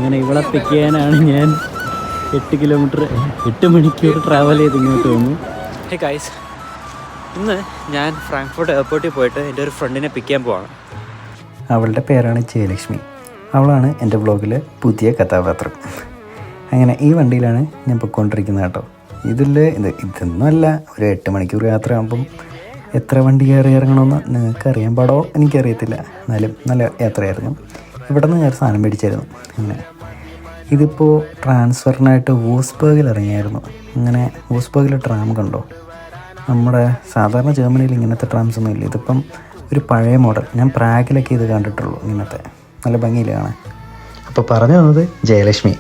അങ്ങനെ ഇവളെ പിക്ക് ചെയ്യാനാണ് ഞാൻ 8 മണിക്കൂർ ട്രാവൽ ചെയ്ത് ഇങ്ങോട്ട് വന്നു. ഹേ ഗൈസ്, ഇന്ന് ഞാൻ ഫ്രാങ്ക്ഫർട്ട് എയർപോർട്ടിൽ പോയിട്ട് എൻ്റെ ഒരു ഫ്രണ്ടിനെ പിക്ക് ചെയ്യാൻ പോവാണ്. അവളുടെ പേരാണ് ജയലക്ഷ്മി. അവളാണ് എൻ്റെ വ്ളോഗിലെ പുതിയ കഥാപാത്രം. അങ്ങനെ ഈ വണ്ടിയിലാണ് ഞാൻ പൊയ്ക്കൊണ്ടിരിക്കുന്നത് കേട്ടോ. ഇതൊന്നുമല്ല, ഒരു 8 മണിക്കൂർ യാത്ര ആകുമ്പം എത്ര വണ്ടി കയറി ഇറങ്ങണമെന്ന് നിങ്ങൾക്ക് അറിയാൻ പാടോ എനിക്കറിയത്തില്ല. എന്നാലും നല്ല യാത്രയായിരുന്നു. ഇവിടെ നിന്ന് ഞാൻ സാധനം മേടിച്ചായിരുന്നു. അങ്ങനെ ഇതിപ്പോൾ ട്രാൻസ്ഫറിനായിട്ട് വൂസ്ബർഗിൽ ഇറങ്ങിയായിരുന്നു. അങ്ങനെ വൂസ്ബർഗിൽ ട്രാം കണ്ടോ? നമ്മുടെ സാധാരണ ജർമ്മനിയിൽ ഇങ്ങനത്തെ ട്രാംസ് ഒന്നും ഇല്ല. ഇതിപ്പം ഒരു പഴയ മോഡൽ. ഞാൻ പ്രാഗിലൊക്കെ ഇത് കണ്ടിട്ടുള്ളൂ. ഇങ്ങനത്തെ നല്ല ഭംഗിയില്ല കാണാൻ. അപ്പോൾ പറഞ്ഞു വന്നത് ജയലക്ഷ്മി.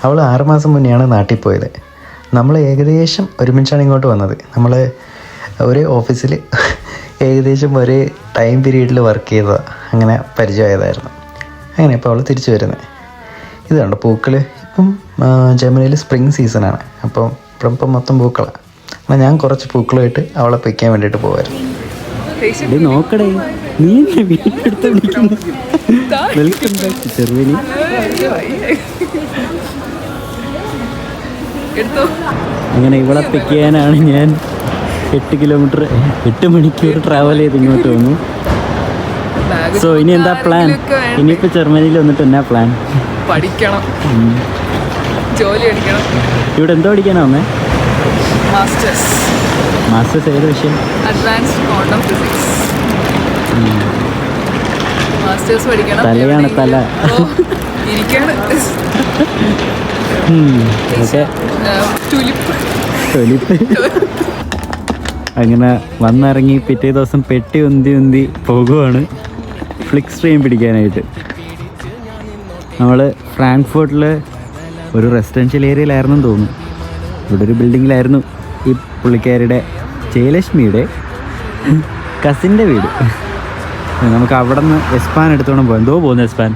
അവൾ 6 മാസം മുന്നെയാണ് നാട്ടിൽ പോയത്. നമ്മൾ ഏകദേശം ഒരുമിച്ചാണ് ഇങ്ങോട്ട് വന്നത്. നമ്മൾ ഒരേ ഓഫീസിൽ ഏകദേശം ഒരേ ടൈം പീരീഡിൽ വർക്ക് ചെയ്തതാണ്. അങ്ങനെ പരിചയമായതായിരുന്നു. അങ്ങനെ ഇപ്പോൾ അവൾ തിരിച്ചു വരുന്നത്. ഇത് കണ്ടോ പൂക്കൾ. ഇപ്പം ജർമ്മനിയിൽ സ്പ്രിങ് സീസണാണ്. അപ്പം ഇപ്പം മൊത്തം പൂക്കളാണ്. എന്നാൽ ഞാൻ കുറച്ച് പൂക്കളുമായിട്ട് അവളെ പിക്കാൻ വേണ്ടിയിട്ട് പോകുമായിരുന്നു. നോക്കടേ, നീ വീട്ടിലെടുത്ത് വിളിക്കുന്നു. വെൽക്കം ബാക്ക് ചെറുവിനി. അങ്ങനെ ഇവളെ പിക്ക് ചെയ്യാനാണ് ഞാൻ 8 മണിക്കൂർ ട്രാവൽ ചെയ്ത് ഇങ്ങോട്ട് വന്നു. സോ ഇനി എന്താ പ്ലാൻ? ഇനിയിപ്പോൾ ജർമ്മനിയിൽ വന്നിട്ട് എന്നാ പ്ലാൻ? പഠിക്കണം, ജോലി അടിക്കണം. ഇവിടെ എന്തോ പഠിക്കാനാ വന്നേ? മാസ്റ്റേഴ്സ് ഏത് വിഷയം? Advanced quantum physics. മാസ്റ്റേഴ്സ് പഠിക്കണം. തലയാണ് തല. ഇരിക്കാണ്. അങ്ങനെ വന്നിറങ്ങി പിറ്റേ ദിവസം പെട്ടി ഉന്തി പോകുവാണ് ഫ്ലിക്സ് ട്രെയിൻ പിടിക്കാനായിട്ട്. നമ്മൾ ഫ്രാങ്ക്ഫർട്ടിൽ ഒരു റെസിഡൻഷ്യൽ ഏരിയയിലായിരുന്നു തോന്നുന്നു. ഇവിടെ ഒരു ബിൽഡിങ്ങിലായിരുന്നു ഈ പുള്ളിക്കാരുടെ ജയലക്ഷ്മിയുടെ കസിൻ്റെ വീട്. നമുക്ക് അവിടെ നിന്ന് എസ്പാൻ എടുത്തോണം പോകാം. എന്തോ പോകുന്നു എസ്പാൻ.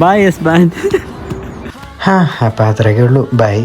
ബൈ എസ്പാൻ. അപ്പം അത്രയൊക്കെ ഉള്ളൂ. ബൈ.